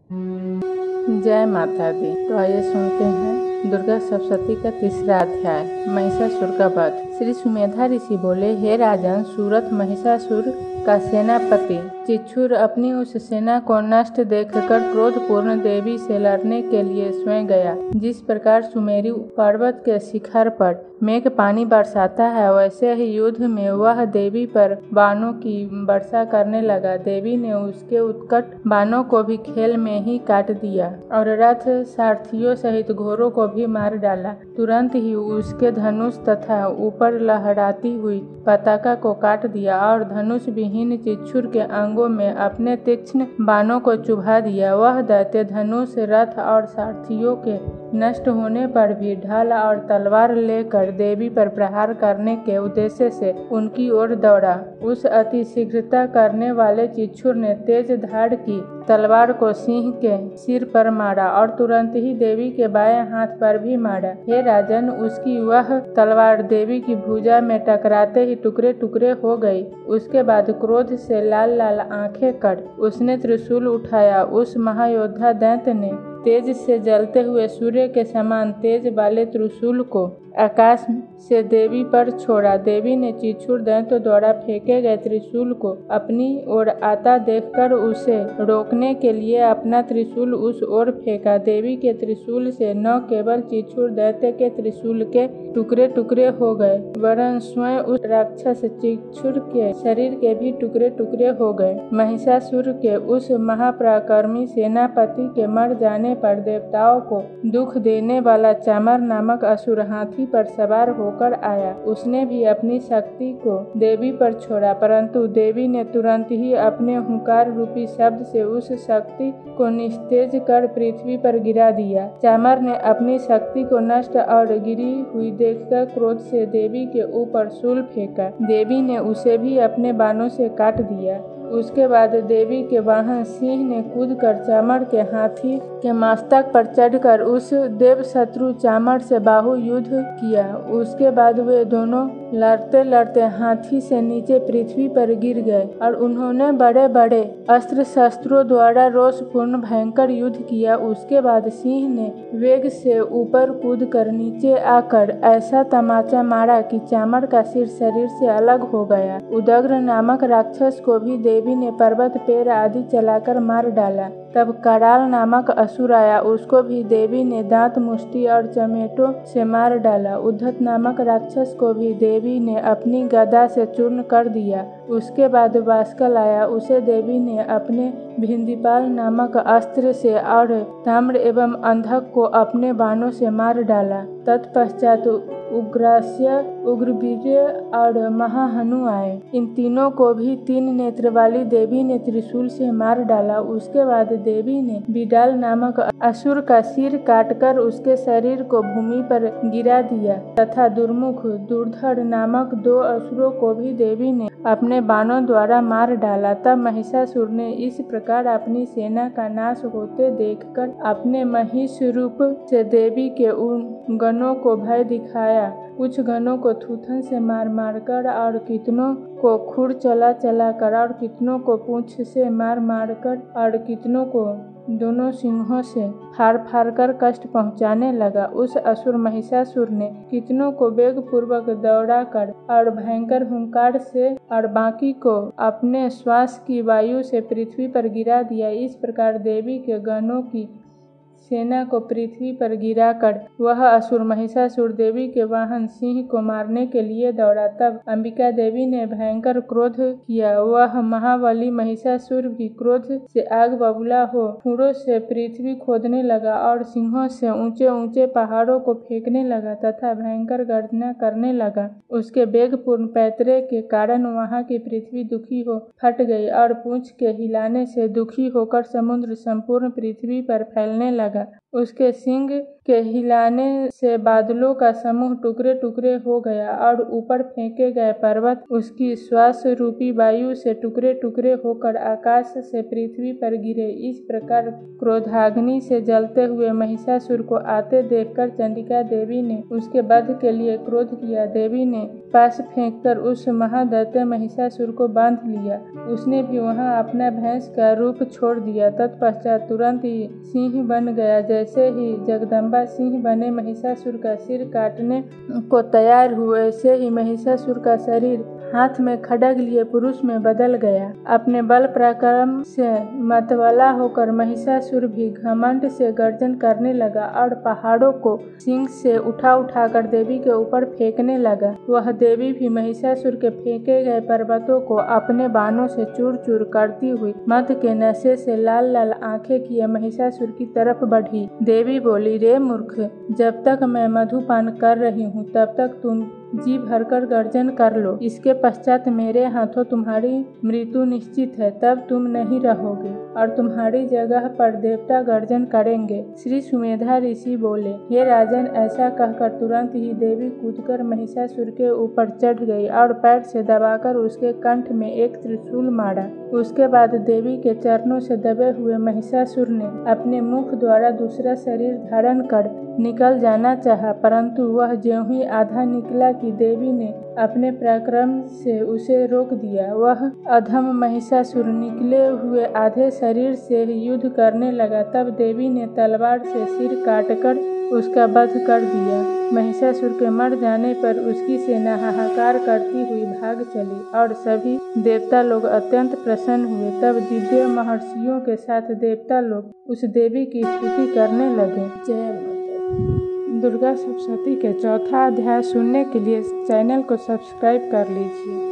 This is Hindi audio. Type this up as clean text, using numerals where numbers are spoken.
जय माता दी। तो आइए सुनते हैं दुर्गा सप्तशती का तीसरा अध्याय, महिषासुर का वध। श्री सुमेधा ऋषि बोले, हे राजन, सूरत महिषासुर का सेनापति चिच्छुर अपनी उस सेना को नष्ट देखकर क्रोधपूर्ण देवी से लड़ने के लिए स्वयं गया। जिस प्रकार सुमेरु पर्वत के शिखर पर मेघ पानी बरसाता है, वैसे ही युद्ध में वह देवी पर बाणों की वर्षा करने लगा। देवी ने उसके उत्कट बाणों को भी खेल में ही काट दिया और रथ सारथियों सहित घोड़ों को भी मार डाला। तुरंत ही उसके धनुष तथा ऊपर लहराती हुई पताका को काट दिया और धनुष विहीन चिच्छुर के अंगों में अपने तीक्ष्ण बाणों को चुभा दिया। वह दैत्य धनुष, रथ और सारथियों के नष्ट होने पर भी ढाल और तलवार लेकर देवी पर प्रहार करने के उद्देश्य से उनकी ओर दौड़ा। उस अति शीघ्रता करने वाले चिच्छुर ने तेज धार की तलवार को सिंह के सिर पर मारा और तुरंत ही देवी के बाएं हाथ पर भी मारा। हे राजन, उसकी वह तलवार देवी की भुजा में टकराते ही टुकड़े टुकड़े हो गई। उसके बाद क्रोध से लाल लाल आंखें कर उसने त्रिशूल उठाया। उस महायोद्धा दैत्य ने तेज से जलते हुए सूर्य के समान तेज वाले त्रिशूल को आकाश से देवी पर छोड़ा। देवी ने चिच्छुर दैत्य द्वारा फेंके गए त्रिशूल को अपनी ओर आता देखकर उसे रोकने के लिए अपना त्रिशूल उस ओर फेंका। देवी के त्रिशूल से न केवल चिच्छुर दैत्य के त्रिशूल के टुकड़े टुकड़े हो गए, वरन स्वयं उस राक्षस चिच्छुर के शरीर के भी टुकड़े टुकड़े हो गए। महिषासुर के उस महापराक्रमी सेनापति के मर जाने पर देवताओं को दुख देने वाला चामर नामक असुर हाथी पर सवार होकर आया। उसने भी अपनी शक्ति को देवी पर छोड़ा, परंतु देवी ने तुरंत ही अपने हुंकार रूपी शब्द से उस शक्ति को निस्तेज कर पृथ्वी पर गिरा दिया। चामर ने अपनी शक्ति को नष्ट और गिरी हुई देखकर क्रोध से देवी के ऊपर शूल फेंका। देवी ने उसे भी अपने बाणों से काट दिया। उसके बाद देवी के वाहन सिंह ने कूदकर चामर के हाथी के मस्तक पर चढ़कर उस देव शत्रु चामर से बाहु युद्ध किया। उसके बाद वे दोनों लड़ते लड़ते हाथी से नीचे पृथ्वी पर गिर गए और उन्होंने बड़े बड़े अस्त्र शस्त्रों द्वारा रोषपूर्ण भयंकर युद्ध किया। उसके बाद सिंह ने वेग से ऊपर कूदकर नीचे आकर ऐसा तमाचा मारा कि चामर का सिर शरीर से अलग हो गया। उदग्र नामक राक्षस को भी देवी ने पर्वत पेड़ आदि चलाकर मार डाला। तब कराल नामक असुर आया, उसको भी देवी ने दांत, मुष्टि और चमेटों से मार डाला। उद्धत नामक राक्षस को भी देवी ने अपनी गदा से चूर्ण कर दिया। उसके बाद बाष्कल आया, उसे देवी ने अपने भिंदीपाल नामक अस्त्र से और ताम्र एवं अंधक को अपने बाणों से मार डाला। तत्पश्चात उग्रास्य, उग्रवीर्य और महाहनु आए। इन तीनों को भी 3 नेत्र वाली देवी ने त्रिशूल से मार डाला। उसके बाद देवी ने बिडाल नामक असुर का सिर काटकर उसके शरीर को भूमि पर गिरा दिया तथा दुर्मुख, दुर्धर नामक 2 असुरों को भी देवी ने अपने बाणों द्वारा मार डाला। तब महिषासुर ने इस प्रकार अपनी सेना का नाश होते देखकर अपने महिष रूप से देवी के उन गणों को भय दिखाया। कुछ गणों को थूथन से मार मार कर और कितनों को खुर चला चला कर और कितनों को पूंछ से मार मार कर और कितनों को दोनों सिंहों से फाड़ फाड़ कर कष्ट पहुंचाने लगा। उस असुर महिषासुर ने कितनों को वेग पूर्वक दौड़ा कर और भयंकर हुंकार से और बाकी को अपने श्वास की वायु से पृथ्वी पर गिरा दिया। इस प्रकार देवी के गणों की सेना को पृथ्वी पर गिराकर वह असुर महिषासुर देवी के वाहन सिंह को मारने के लिए दौड़ा। तब अंबिका देवी ने भयंकर क्रोध किया। वह महाबली महिषासुर भी क्रोध से आग बबूला हो फूरों से पृथ्वी खोदने लगा और सिंहों से ऊंचे ऊंचे पहाड़ों को फेंकने लगा तथा भयंकर गर्जना करने लगा। उसके वेगपूर्ण पैतरे के कारण वहां की पृथ्वी दुखी हो फट गई और पूंछ के हिलाने से दुखी होकर समुद्र संपूर्ण पृथ्वी पर फैलने लगा। लगा। उसके सींग के हिलाने से बादलों का समूह टुकड़े टुकड़े हो गया और ऊपर फेंके गए पर्वत उसकी श्वास रूपी वायु से टुकड़े टुकड़े होकर आकाश से पृथ्वी पर गिरे। इस प्रकार क्रोधाग्नि से जलते हुए महिषासुर को आते देखकर चंडिका देवी ने उसके वध के लिए क्रोध किया। देवी ने पास फेंककर उस महादैत्य महिषासुर को बांध लिया। उसने भी वहां अपना भैंस का रूप छोड़ दिया। तत्पश्चात तुरंत ही सिंह बन गया। जैसे ही जगदम्बा सिंह बने महिषासुर का सिर काटने को तैयार हुए, ऐसे ही महिषासुर का शरीर हाथ में खड्ग लिए पुरुष में बदल गया। अपने बल पराक्रम से मतवाला होकर महिषासुर भी घमंड से गर्जन करने लगा और पहाड़ों को सींग से उठा उठाकर देवी के ऊपर फेंकने लगा। वह देवी भी महिषासुर के फेंके गए पर्वतों को अपने बाणों से चूर चूर करती हुई मद के नशे से लाल लाल आंखें किए महिषासुर की तरफ बढ़ी। देवी बोली, रे मूर्ख, जब तक मैं मधुपान कर रही हूँ तब तक तुम जी भरकर गर्जन कर लो। इसके पश्चात मेरे हाथों तुम्हारी मृत्यु निश्चित है। तब तुम नहीं रहोगे और तुम्हारी जगह पर देवता गर्जन करेंगे। श्री सुमेधा ऋषि बोले, हे राजन, ऐसा कहकर तुरंत ही देवी कूदकर महिषासुर के ऊपर चढ़ गई और पैर से दबाकर उसके कंठ में एक त्रिशूल मारा। उसके बाद देवी के चरणों से दबे हुए महिषासुर ने अपने मुख द्वारा दूसरा शरीर धारण कर निकल जाना चाहा, परंतु वह ज्यों ही आधा निकला कि देवी ने अपने पराक्रम से उसे रोक दिया। वह अधम महिषासुर निकले हुए आधे शरीर से युद्ध करने लगा। तब देवी ने तलवार से सिर काटकर उसका वध कर दिया। महिषासुर के मर जाने पर उसकी सेना हाहाकार करती हुई भाग चली और सभी देवता लोग अत्यंत प्रसन्न हुए। तब दिव्य महर्षियों के साथ देवता लोग उस देवी की स्तुति करने लगे। जय माता। दुर्गा सप्तशती के चौथा अध्याय सुनने के लिए चैनल को सब्सक्राइब कर लीजिए।